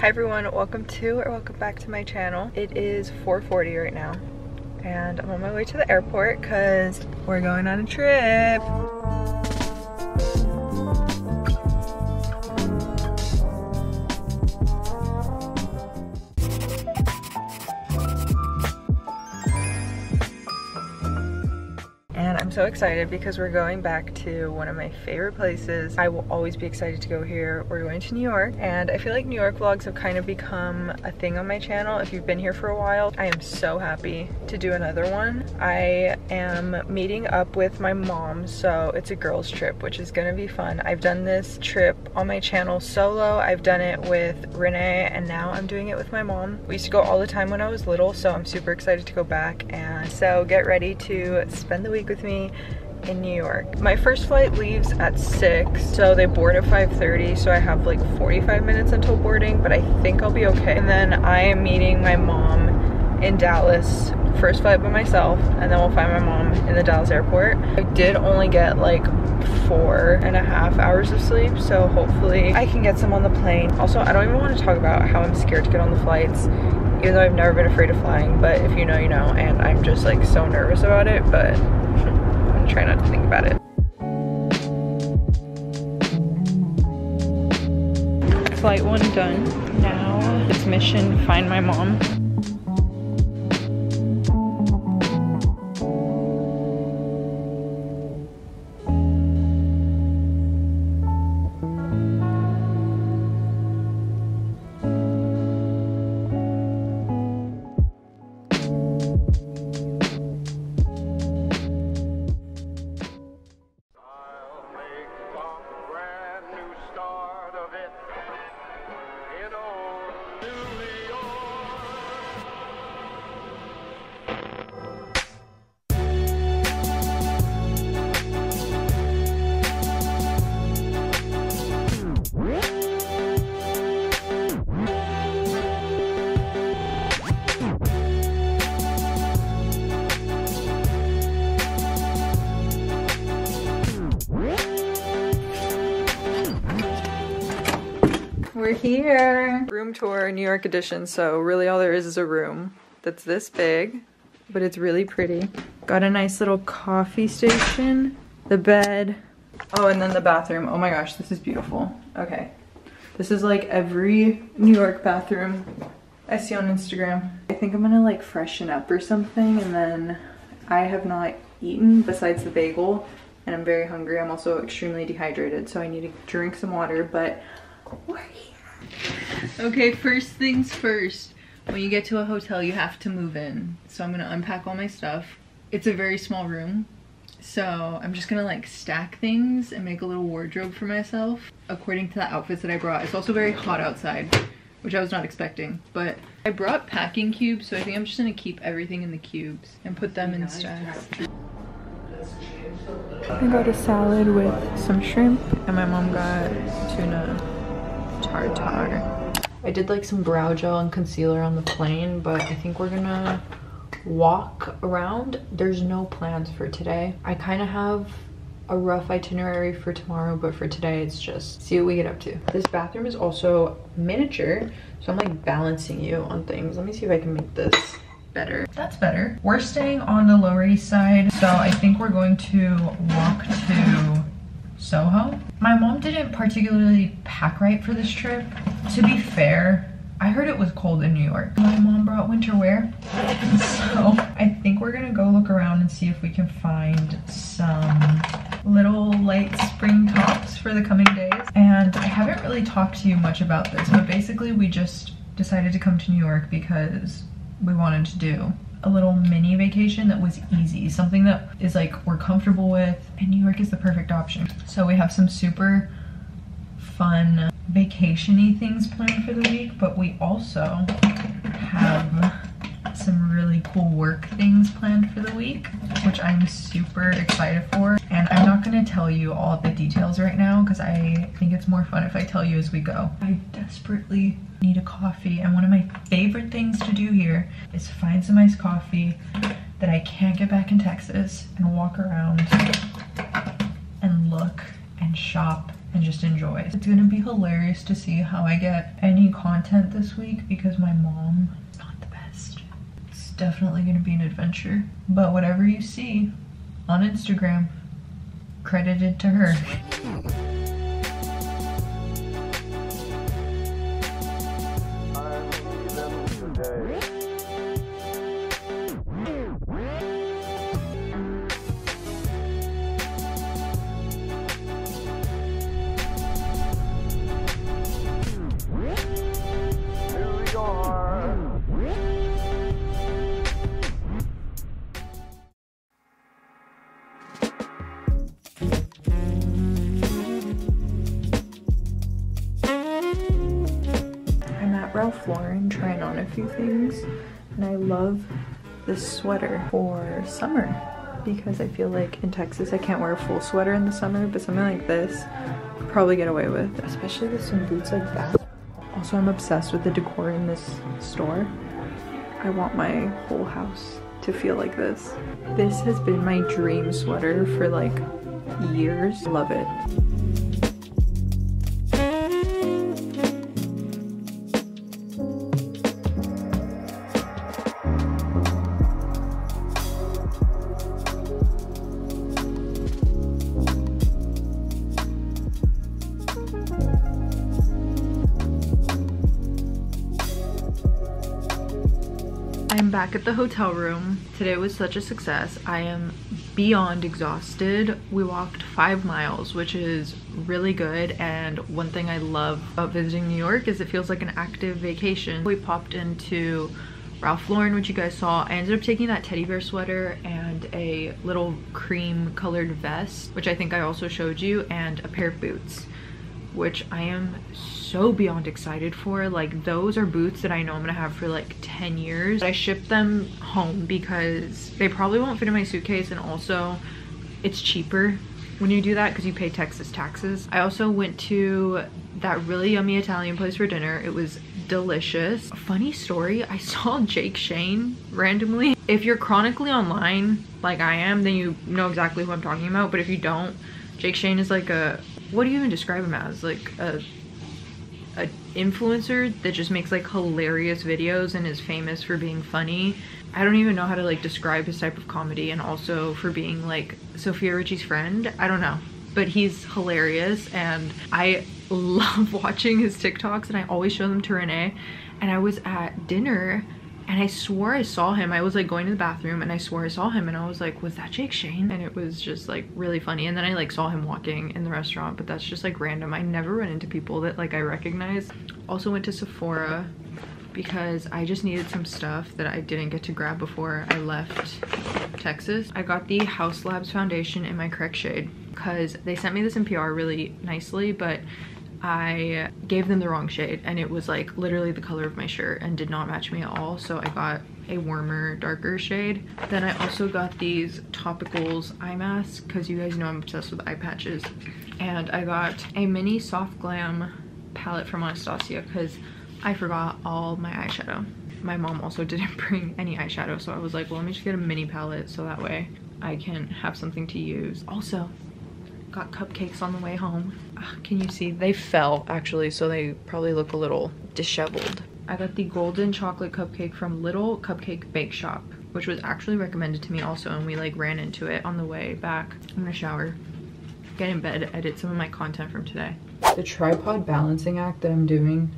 Hi everyone, welcome back to my channel. It is 4:40 right now and I'm on my way to the airport because we're going on a trip. And I'm so excited because we're going back to one of my favorite places. I will always be excited to go here. We're going to New York, and I feel like New York vlogs have kind of become a thing on my channel. If you've been here for a while, I am so happy to do another one. I am meeting up with my mom, so it's a girls trip, which is gonna be fun. I've done this trip on my channel solo. I've done it with Renee, and now I'm doing it with my mom. We used to go all the time when I was little, so I'm super excited to go back. And so get ready to spend the week with me in New York. My first flight leaves at 6, so they board at 5:30, so I have like 45 minutes until boarding, but I think I'll be okay. And then I am meeting my mom in Dallas, first flight by myself, and then we'll find my mom in the Dallas airport. I did only get like 4.5 hours of sleep, so hopefully I can get some on the plane. Also, I don't even want to talk about how I'm scared to get on the flights, even though I've never been afraid of flying, but if you know, you know, and I'm just like so nervous about it, but I'm gonna try not to think about it. Flight 1 done. Now it's mission find my mom. We're here. Room tour, New York edition. So really all there is a room that's this big, but it's really pretty. Got a nice little coffee station, the bed. Oh, and then the bathroom. Oh my gosh, this is beautiful. Okay. This is like every New York bathroom I see on Instagram. I think I'm gonna like freshen up or something, and then I have not eaten besides the bagel and I'm very hungry. I'm also extremely dehydrated, so I need to drink some water, but we're here. Okay, first things first. When you get to a hotel, you have to move in. So I'm gonna unpack all my stuff. It's a very small room, so I'm just gonna like stack things and make a little wardrobe for myself according to the outfits that I brought. It's also very hot outside, which I was not expecting, but I brought packing cubes, so I think I'm just gonna keep everything in the cubes and put them in stacks. I got a salad with some shrimp, and my mom got tuna tartare. I did like some brow gel and concealer on the plane, but I think we're gonna walk around. There's no plans for today. I kind of have a rough itinerary for tomorrow, but for today it's just see what we get up to. This bathroom is also miniature, so I'm like balancing you on things. Let me see if I can make this better. That's better. We're staying on the Lower East Side, so I think we're going to walk to Soho. My mom didn't particularly pack right for this trip. To be fair, I heard it was cold in New York. My mom brought winter wear, so I think we're gonna go look around and see if we can find some little light spring tops for the coming days. And I haven't really talked to you much about this, but basically we just decided to come to New York because we wanted to do a little mini vacation that was easy, something that is like we're comfortable with, and New York is the perfect option. So we have some super fun vacation-y things planned for the week, but we also have some really cool work things planned for the week, which I'm super excited for. And I'm not gonna tell you all the details right now because I think it's more fun if I tell you as we go. I desperately need a coffee, and one of my favorite things to do here is find some iced coffee that I can't get back in Texas and walk around and look and shop and just enjoy. It's gonna be hilarious to see how I get any content this week because my mom is not the best. It's definitely gonna be an adventure. But whatever you see on Instagram, credited to her. Ralph Lauren trying on a few things, and I love this sweater for summer because I feel like in Texas I can't wear a full sweater in the summer, but something like this I'll probably get away with, especially with some boots like that. Also, I'm obsessed with the decor in this store. I want my whole house to feel like this. This has been my dream sweater for like years. Love it. I'm back at the hotel room. Today was such a success. I am beyond exhausted. We walked 5 miles, which is really good, and one thing I love about visiting New York is it feels like an active vacation. We popped into Ralph Lauren, which you guys saw. I ended up taking that teddy bear sweater and a little cream colored vest, which I think I also showed you, and a pair of boots, which I am so beyond excited for. Like, those are boots that I know I'm gonna have for like 10 years. I shipped them home because they probably won't fit in my suitcase, and also it's cheaper when you do that because you pay Texas taxes. I also went to that really yummy Italian place for dinner. It was delicious. Funny story, I saw Jake Shane randomly. If you're chronically online like I am, then you know exactly who I'm talking about, but if you don't, Jake Shane is like a, what do you even describe him as? Like a influencer that just makes like hilarious videos and is famous for being funny. I don't even know how to like describe his type of comedy, and also for being like Sophia Richie's friend. I don't know, but he's hilarious and I love watching his TikToks, and I always show them to Renee. And I was at dinner and I swore I saw him. I was like going to the bathroom and I swore I saw him, and I was like, was that Jake Shane? And it was just like really funny. And then I like saw him walking in the restaurant, but that's just like random. I never run into people that like I recognize. Also went to Sephora because I just needed some stuff that I didn't get to grab before I left Texas. I got the House Labs foundation in my correct shade because they sent me this in PR really nicely, but I gave them the wrong shade and it was like literally the color of my shirt and did not match me at all. So I got a warmer, darker shade. Then I also got these Topicals eye masks because you guys know I'm obsessed with eye patches. And I got a mini Soft Glam palette from Anastasia because I forgot all my eyeshadow. My mom also didn't bring any eyeshadow, so I was like, well, let me just get a mini palette so that way I can have something to use. Also, got cupcakes on the way home. Can you see? They fell actually, so they probably look a little disheveled. I got the golden chocolate cupcake from Little Cupcake Bake Shop, which was actually recommended to me also, and we like ran into it on the way back. I'm gonna shower, get in bed, edit some of my content from today. The tripod balancing act that I'm doing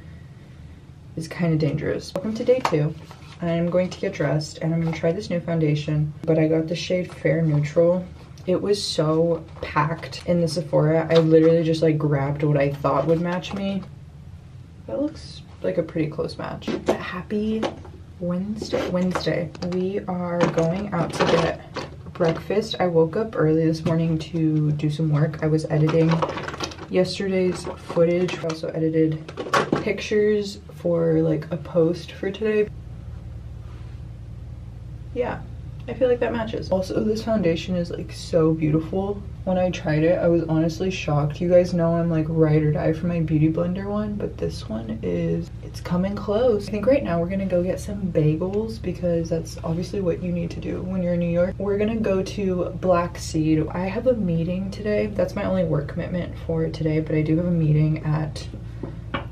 is kind of dangerous. Welcome to day 2. I'm going to get dressed and I'm gonna try this new foundation, but I got the shade Fair Neutral. It was so packed in the Sephora. I literally just like grabbed what I thought would match me. That looks like a pretty close match. But happy Wednesday. We are going out to get breakfast. I woke up early this morning to do some work. I was editing yesterday's footage. I also edited pictures for like a post for today. Yeah, I feel like that matches. Also, this foundation is like so beautiful. When I tried it, I was honestly shocked. You guys know I'm like ride or die for my beauty blender one, but this one is, it's coming close. I think right now we're gonna go get some bagels because that's obviously what you need to do when you're in New York. We're gonna go to Black Seed. I have a meeting today. That's my only work commitment for today, but I do have a meeting at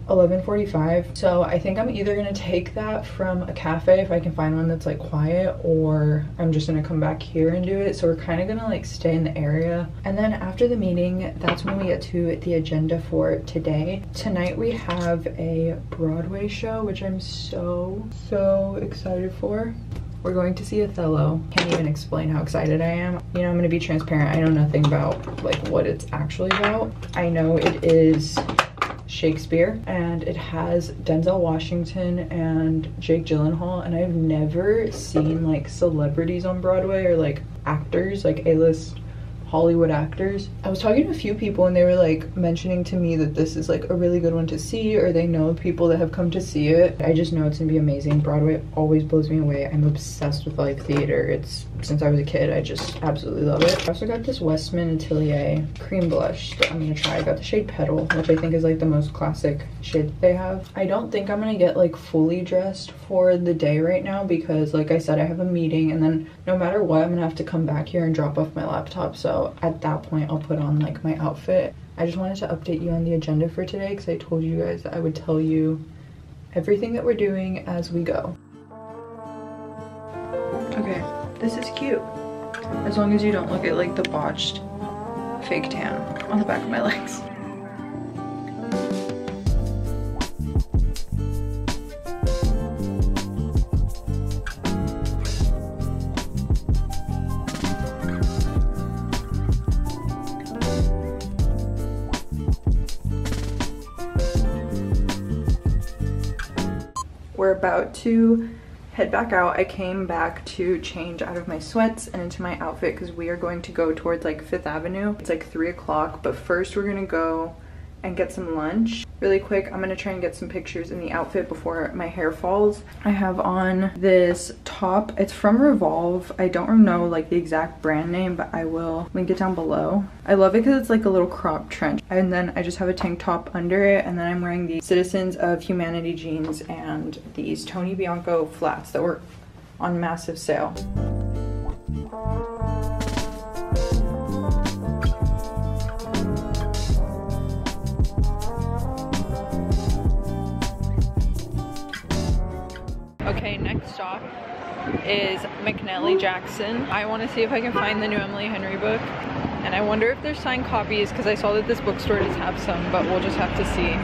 11:45. So I think I'm either gonna take that from a cafe if I can find one that's like quiet, or I'm just gonna come back here and do it. So we're kind of gonna like stay in the area, and then after the meeting, that's when we get to the agenda for today. Tonight we have a Broadway show, which I'm so excited for. We're going to see Othello. Can't even explain how excited I am. You know, I'm gonna be transparent. I know nothing about like what it's actually about. I know it is Shakespeare and it has Denzel Washington and Jake Gyllenhaal, and I've never seen like celebrities on Broadway or like actors, like A-list Hollywood actors. I was talking to a few people and they were like mentioning to me that this is like a really good one to see, or they know people that have come to see it. I just know it's gonna be amazing. Broadway always blows me away. I'm obsessed with like theater. It's since I was a kid, I just absolutely love it. I also got this Westman Atelier cream blush that I'm gonna try. I got the shade Petal, which I think is like the most classic shade that they have. I don't think I'm gonna get like fully dressed for the day right now because like I said, I have a meeting, and then no matter what, I'm gonna have to come back here and drop off my laptop. So at that point, I'll put on like my outfit. I just wanted to update you on the agenda for today because I told you guys that I would tell you everything that we're doing as we go. Okay, this is cute. As long as you don't look at like the botched fake tan on the back of my legs. We're about to head back out. I came back to change out of my sweats and into my outfit because we are going to go towards like 5th Avenue. It's like 3 o'clock, but first we're gonna go and get some lunch. Really quick, I'm gonna try and get some pictures in the outfit before my hair falls. I have on this top. It's from Revolve. I don't know like the exact brand name, but I will link it down below. I love it because it's like a little crop trench. And then I just have a tank top under it, and then I'm wearing the Citizens of Humanity jeans and these Tony Bianco flats that were on massive sale. Okay, next stop is McNally Jackson. I want to see if I can find the new Emily Henry book, and I wonder if there's signed copies because I saw that this bookstore does have some, but we'll just have to see.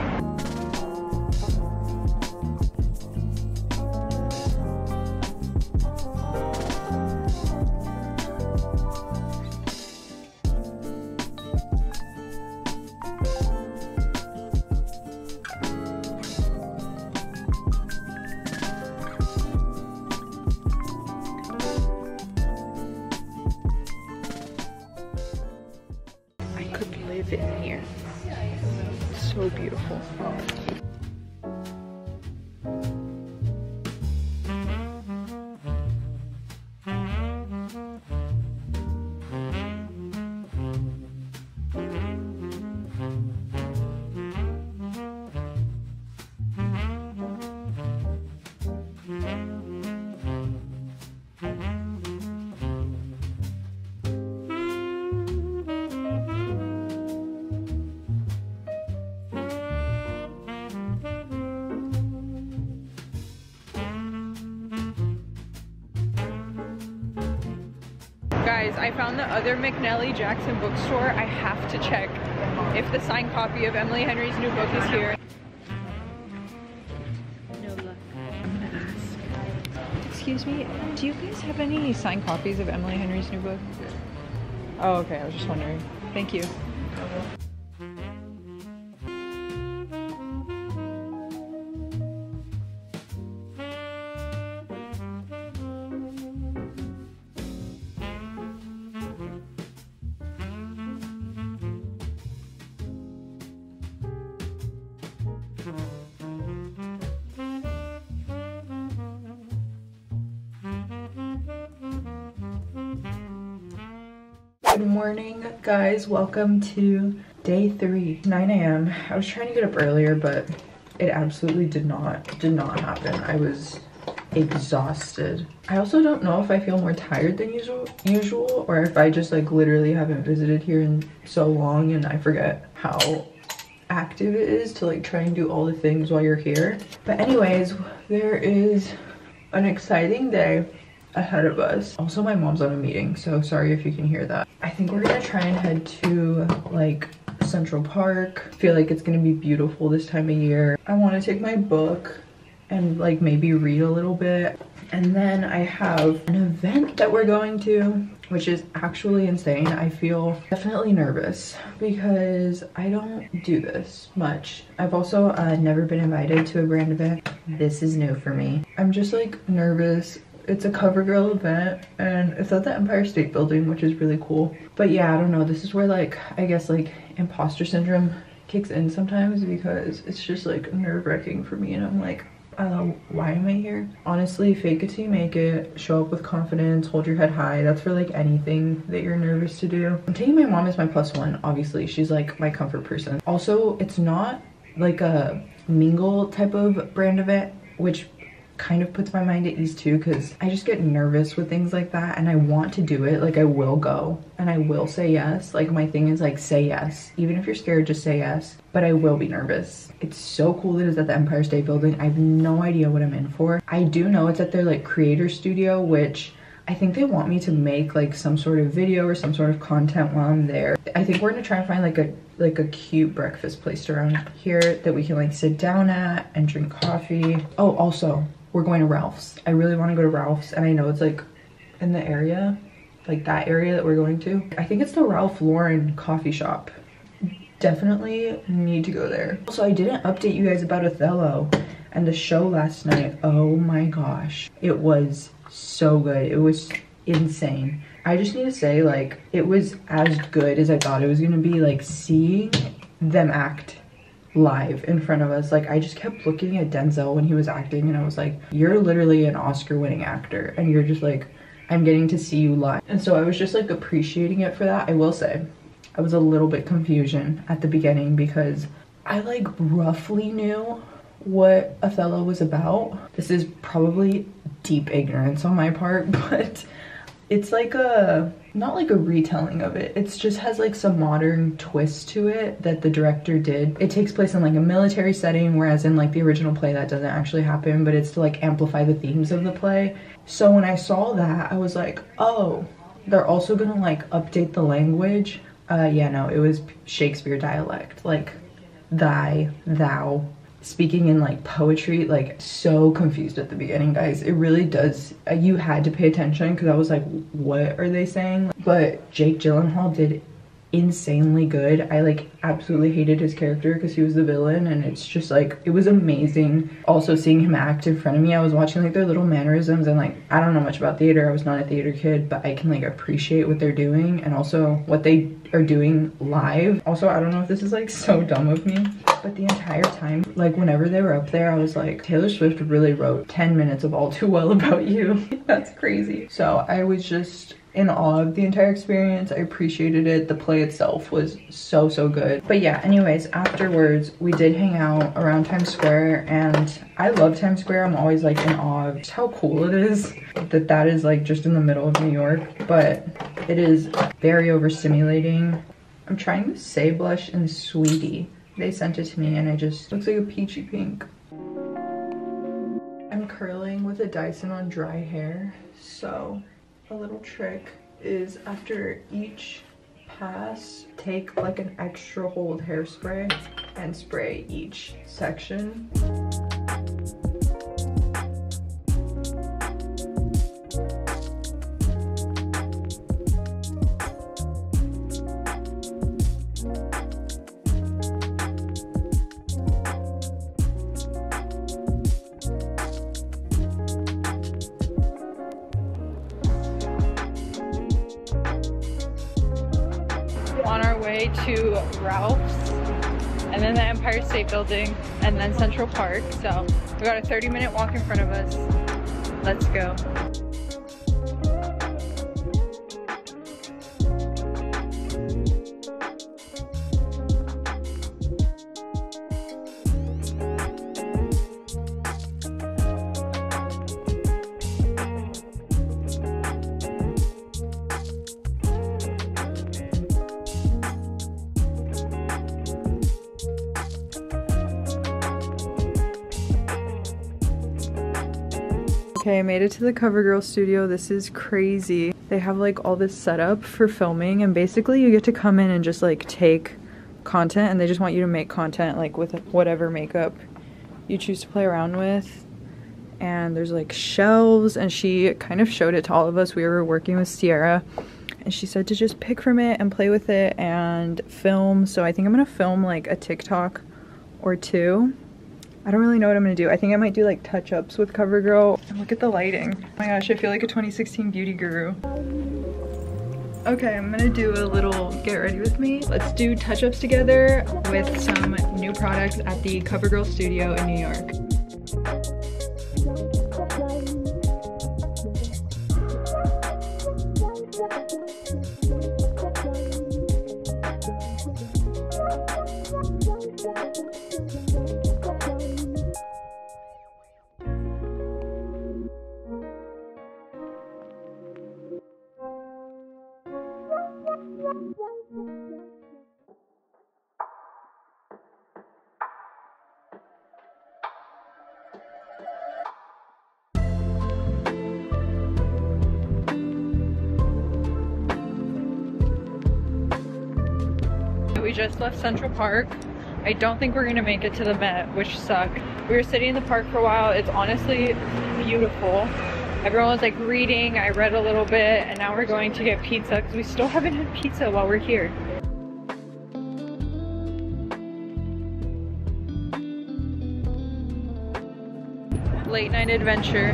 Live in here. So beautiful. Guys, I found the other McNally Jackson bookstore. I have to check if the signed copy of Emily Henry's new book is here. No luck. I'm gonna ask. Excuse me, do you guys have any signed copies of Emily Henry's new book? Oh, okay, I was just wondering. Thank you. Good morning, guys. Welcome to day 3, 9 a.m. I was trying to get up earlier, but it absolutely did not happen. I was exhausted. I also don't know if I feel more tired than usual or if I just like literally haven't visited here in so long and I forget how active it is to like try and do all the things while you're here. But anyways, there is an exciting day ahead of us. Also, my mom's on a meeting, so sorry if you can hear that. I think we're gonna try and head to like Central Park. I feel like it's gonna be beautiful this time of year. I want to take my book and like maybe read a little bit. And then I have an event that we're going to, which is actually insane. I feel definitely nervous because I don't do this much. I've also never been invited to a brand event. This is new for me. I'm just like nervous. It's a CoverGirl event and it's at the Empire State Building, which is really cool. But yeah, I don't know. This is where like, I guess like imposter syndrome kicks in sometimes because it's just like nerve-wracking for me and I'm like, why am I here? Honestly, fake it till you make it. Show up with confidence, hold your head high. That's for like anything that you're nervous to do. I'm taking my mom as my +1, obviously. She's like my comfort person. Also, it's not like a mingle type of brand event, which kind of puts my mind at ease too, because I just get nervous with things like that and I want to do it. Like I will go and I will say yes. Like my thing is like say yes. Even if you're scared, just say yes. But I will be nervous. It's so cool that it's at the Empire State Building. I have no idea what I'm in for. I do know it's at their like creator studio, which I think they want me to make like some sort of video or some sort of content while I'm there. I think we're gonna try and find like a cute breakfast place around here that we can like sit down at and drink coffee. Oh, also, we're going to Ralph's. I really want to go to Ralph's and I know it's like in the area, like that area that we're going to. I think it's the Ralph Lauren coffee shop. Definitely need to go there. Also, I didn't update you guys about Othello and the show last night. Oh my gosh. It was so good. It was insane. I just need to say like it was as good as I thought it was gonna be. Like seeing them act live in front of us, like I just kept looking at Denzel when he was acting and I was like, you're literally an Oscar-winning actor and you're just like, I'm getting to see you live. And so I was just like appreciating it for that. I will say I was a little bit confusion at the beginning because I like roughly knew what Othello was about. This is probably deep ignorance on my part, but it's like a, not like a retelling of it. It's just has like some modern twist to it that the director did. It takes place in like a military setting, whereas in like the original play that doesn't actually happen, but it's to like amplify the themes of the play. So when I saw that, I was like, oh, they're also gonna like update the language. Yeah, no, it was Shakespeare dialect, like thy, thou, speaking in like poetry. Like so confused at the beginning, guys. It really does, you had to pay attention because I was like, what are they saying? But Jake Gyllenhaal did insanely good. I like absolutely hated his character because he was the villain and it's just like, it was amazing. Also seeing him act in front of me, I was watching like their little mannerisms and like, I don't know much about theater. I was not a theater kid, but I can like appreciate what they're doing and also what they are doing live. Also, I don't know if this is like so dumb of me, but the entire time, like whenever they were up there, I was like, Taylor Swift really wrote 10 minutes of All Too Well About You. That's crazy. So I was just in awe of the entire experience. I appreciated it. The play itself was so good. But yeah, anyways, afterwards we did hang out around Times Square and I love Times Square. I'm always like in awe of just how cool it is that is like just in the middle of New York, but it is very overstimulating. I'm trying to say blush in Sweetie. They sent it to me and it just looks like a peachy pink. I'm curling with a Dyson on dry hair, so a little trick is after each pass, take like an extra hold hairspray and spray each section. On our way to Ralph's and then the Empire State Building and then Central Park. So we got a 30-minute walk in front of us. Let's go. Okay, I made it to the CoverGirl studio. This is crazy. They have like all this setup for filming, and basically you get to come in and just like take content, and they just want you to make content like with whatever makeup you choose to play around with. And there's like shelves, and she kind of showed it to all of us. We were working with Sierra, and she said to just pick from it and play with it and film. So I think I'm gonna film like a TikTok or two. I don't really know what I'm gonna do. I think I might do like touch-ups with CoverGirl. And look at the lighting. Oh my gosh, I feel like a 2016 beauty guru. Okay, I'm gonna do a little get ready with me. Let's do touch-ups together with some new products at the CoverGirl studio in New York. We just left Central Park. I don't think we're gonna make it to the Met, which sucked. We were sitting in the park for a while. It's honestly beautiful. Everyone was like reading. I read a little bit, and now we're going to get pizza because we still haven't had pizza while we're here. Late night adventure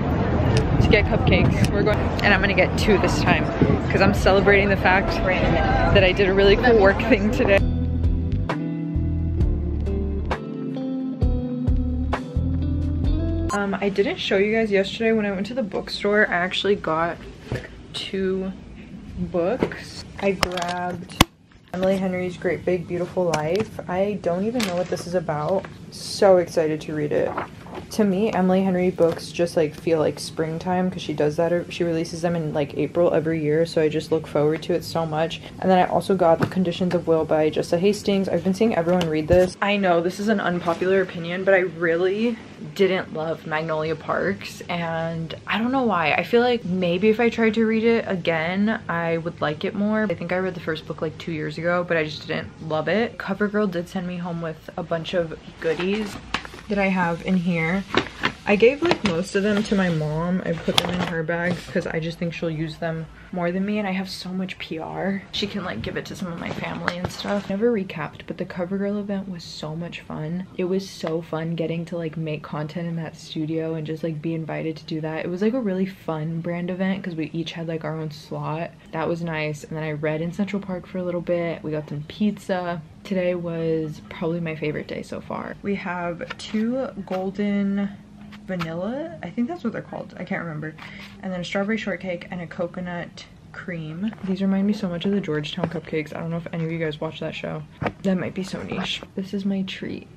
to get cupcakes. We're going, and I'm gonna get 2 this time because I'm celebrating the fact that I did a really cool work thing today. I didn't show you guys yesterday when I went to the bookstore. I actually got 2 books. I grabbed Emily Henry's Great Big Beautiful Life. I don't even know what this is about. So excited to read it. To me, Emily Henry books just like feel like springtime because she does that, or she releases them in like April every year, so I just look forward to it so much. And then I also got The Conditions of Will by Jessa Hastings. I've been seeing everyone read this. I know this is an unpopular opinion, but I really didn't love Magnolia Parks, and I don't know why. I feel like maybe if I tried to read it again, I would like it more. I think I read the first book like 2 years ago, but I just didn't love it. CoverGirl did send me home with a bunch of goodies that I have in here. I gave like most of them to my mom. I put them in her bags because I just think she'll use them more than me, and I have so much PR. She can like give it to some of my family and stuff. Never recapped, but the CoverGirl event was so much fun. It was so fun getting to like make content in that studio and just like be invited to do that. It was like a really fun brand event because we each had like our own slot. That was nice. And then I read in Central Park for a little bit. We got some pizza. Today was probably my favorite day so far. We have 2 golden vanilla, I think that's what they're called, I can't remember, and then a strawberry shortcake and a coconut cream. These remind me so much of the Georgetown cupcakes. I don't know if any of you guys watch that show. That might be so niche. This is my treat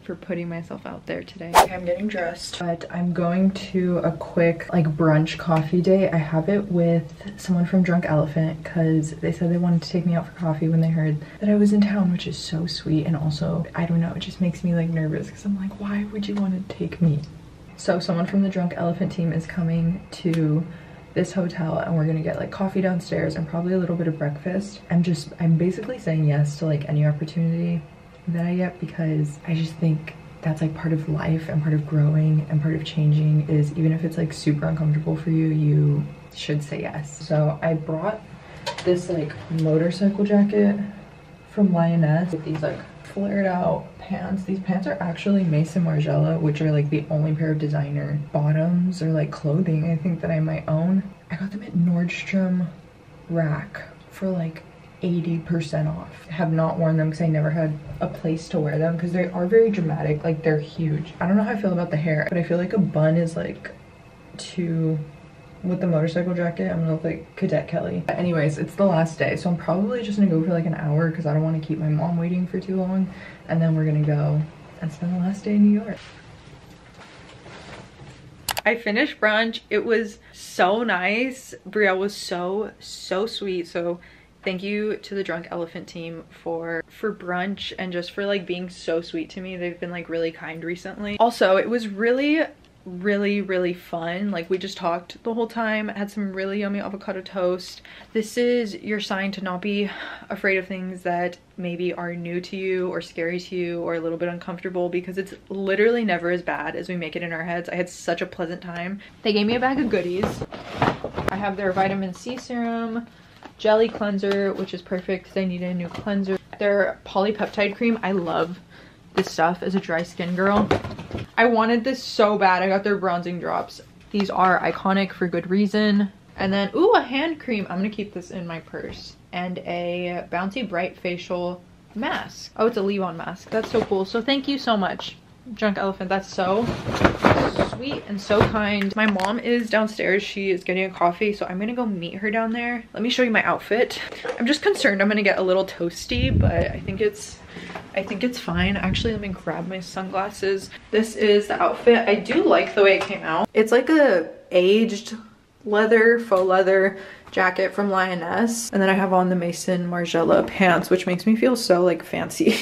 for putting myself out there today. Okay, I'm getting dressed, but I'm going to a quick like brunch coffee date. I have it with someone from Drunk Elephant because they said they wanted to take me out for coffee when they heard that I was in town, which is so sweet. And also, I don't know, it just makes me like nervous because I'm like, why would you want to take me? So someone from the Drunk Elephant team is coming to this hotel, and we're gonna get like coffee downstairs and probably a little bit of breakfast. I'm basically saying yes to like any opportunity that I get because I just think that's like part of life and part of growing and part of changing is even if it's like super uncomfortable for you, you should say yes. So I brought this like motorcycle jacket from Lioness with these like flared out pants. These pants are actually Mason Margiela, which are like the only pair of designer bottoms or like clothing I think that I might own. I got them at Nordstrom Rack for like 80% off. I have not worn them because I never had a place to wear them because they are very dramatic, like they're huge. I don't know how I feel about the hair, but I feel like a bun is like too. With the motorcycle jacket, I'm gonna look like Cadet Kelly. But anyways, it's the last day, so I'm probably just gonna go for like an hour because I don't want to keep my mom waiting for too long. And then we're gonna go and spend the last day in New York. I finished brunch. It was so nice. Brielle was so sweet. So thank you to the Drunk Elephant team for brunch and just for like being so sweet to me. They've been like really kind recently. Also, it was really really fun. Like we just talked the whole time, had some really yummy avocado toast. This is your sign to not be afraid of things that maybe are new to you or scary to you or a little bit uncomfortable, because it's literally never as bad as we make it in our heads. I had such a pleasant time. They gave me a bag of goodies. I have their vitamin C serum, jelly cleanser, which is perfect because I needed a new cleanser. Their polypeptide cream. I love this stuff as a dry skin girl. I wanted this so bad. I got their bronzing drops. These are iconic for good reason. And then, ooh, a hand cream. I'm gonna keep this in my purse. And a Bouncy Bright facial mask. Oh, it's a leave-on mask. That's so cool. So thank you so much, Drunk Elephant. That's so sweet and so kind. My mom is downstairs. She is getting a coffee, so I'm gonna go meet her down there. Let me show you my outfit. I'm just concerned I'm gonna get a little toasty, but I think it's fine. Actually, let me grab my sunglasses. This is the outfit. I do like the way it came out. It's like a aged faux leather jacket from Lioness. And then I have on the Mason Margiela pants, which makes me feel so like fancy.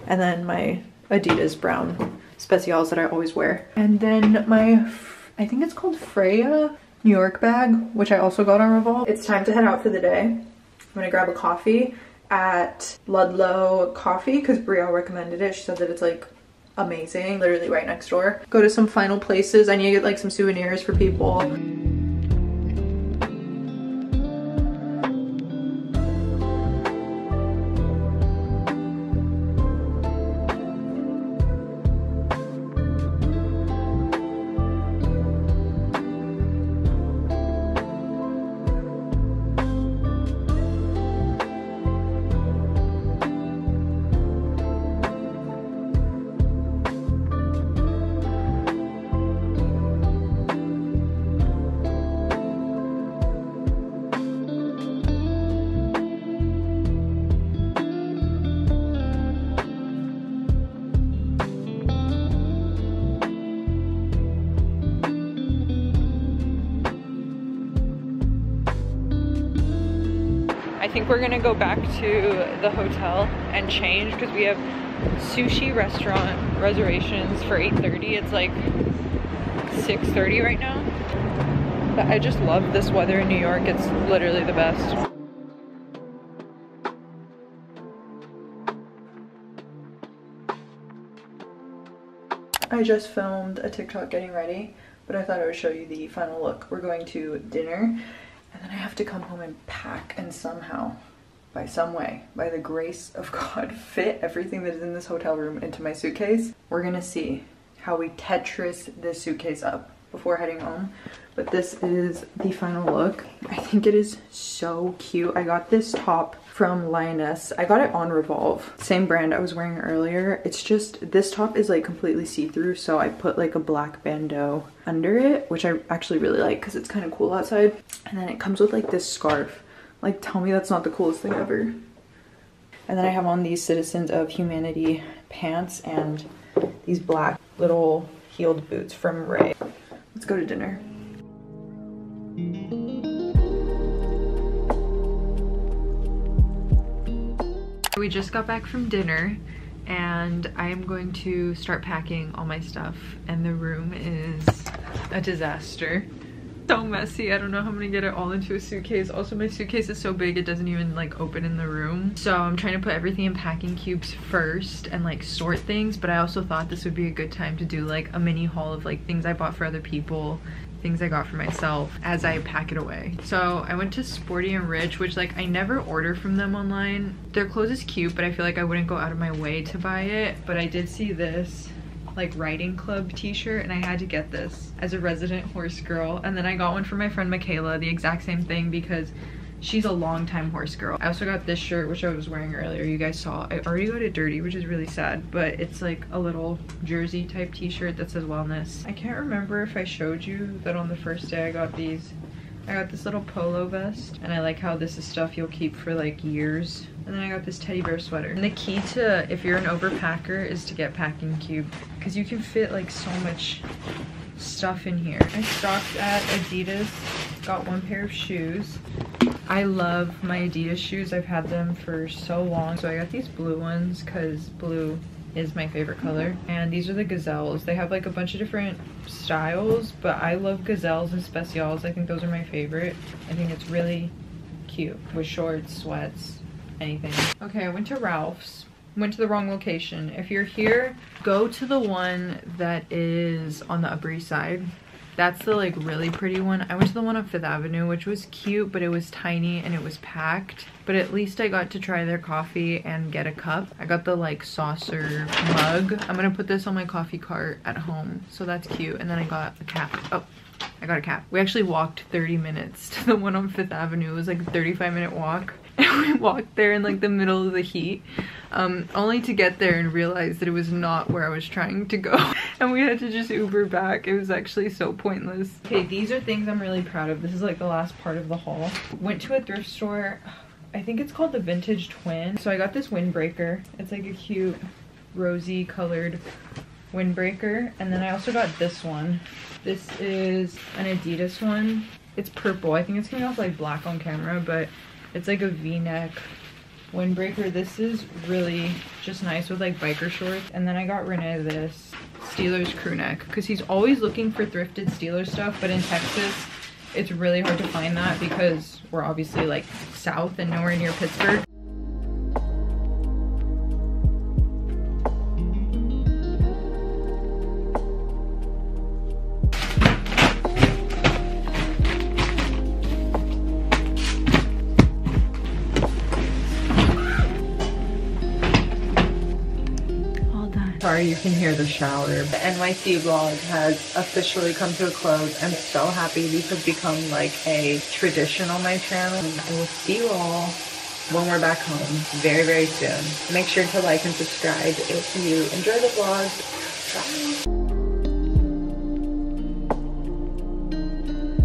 And then my Adidas brown specials that I always wear. And then my, I think it's called Freya New York bag, which I also got on Revolve. It's time to head out for the day. I'm gonna grab a coffee at Ludlow Coffee because Brielle recommended it. She said that it's like amazing, literally right next door. Go to some final places. I need to get like some souvenirs for people. I think we're gonna go back to the hotel and change because we have sushi restaurant reservations for 8:30. It's like 6:30 right now. But I just love this weather in New York. It's literally the best. I just filmed a TikTok getting ready, but I thought I would show you the final look. We're going to dinner. And then I have to come home and pack and somehow, by some way, by the grace of God, fit everything that is in this hotel room into my suitcase. We're gonna see how we Tetris this suitcase up before heading home. But this is the final look. I think it is so cute. I got this top from Lioness. I got it on Revolve. Same brand I was wearing earlier. It's just, this top is like completely see-through, so I put like a black bandeau under it, which I actually really like because it's kind of cool outside. And then it comes with like this scarf. Like, tell me that's not the coolest thing ever. And then I have on these Citizens of Humanity pants and these black little heeled boots from Ray. Let's go to dinner. We just got back from dinner and I am going to start packing all my stuff, and the room is a disaster. So messy. I don't know how I'm gonna get it all into a suitcase. Also, my suitcase is so big it doesn't even like open in the room. So I'm trying to put everything in packing cubes first and like sort things, but I also thought this would be a good time to do like a mini haul of like things I bought for other people, things I got for myself as I pack it away. So I went to Sporty and Rich, which like I never order from them online. Their clothes is cute, but I feel like I wouldn't go out of my way to buy it. But I did see this like riding club t-shirt and I had to get this as a resident horse girl. And then I got one for my friend Michaela, the exact same thing, because she's a longtime horse girl. I also got this shirt, which I was wearing earlier. You guys saw. I already got it dirty, which is really sad, but it's like a little jersey type t-shirt that says wellness. I can't remember if I showed you that on the first day I got these. I got this little polo vest, and I like how this is stuff you'll keep for like years. And then I got this teddy bear sweater. And the key to, if you're an overpacker, is to get packing cube, because you can fit like so much stuff in here. I stopped at Adidas, got one pair of shoes. I love my Adidas shoes. I've had them for so long. So I got these blue ones because blue is my favorite color. And these are the gazelles. They have like a bunch of different styles, but I love gazelles and specials. I think those are my favorite. I think it's really cute with shorts, sweats, anything. Okay, I went to Ralph's. Went to the wrong location. If you're here, go to the one that is on the Upper East Side. That's the like really pretty one. I went to the one on 5th Avenue, which was cute, but it was tiny and it was packed. But at least I got to try their coffee and get a cup. I got the like saucer mug. I'm gonna put this on my coffee cart at home, so that's cute. And then I got a cap. Oh, I got a cap. We actually walked 30 minutes to the one on 5th Avenue. It was like a 35-minute walk. And we walked there in like the middle of the heat, only to get there and realize that it was not where I was trying to go. And we had to just Uber back. It was actually so pointless. Okay, these are things I'm really proud of. This is like the last part of the haul. Went to a thrift store. I think it's called the Vintage Twin. So I got this windbreaker. It's like a cute rosy colored windbreaker. And then I also got this one. This is an Adidas one. It's purple. I think it's coming off like black on camera, but it's like a V-neck windbreaker. This is really just nice with like biker shorts. And then I got Renee this Steelers crew neck because he's always looking for thrifted Steelers stuff, but in Texas it's really hard to find that because we're obviously like south and nowhere near Pittsburgh. Sorry, you can hear the shower. The NYC vlog has officially come to a close. I'm so happy these have become like a tradition on my channel. I will see you all when we're back home very, very soon. Make sure to like and subscribe if you enjoy the vlog. Bye.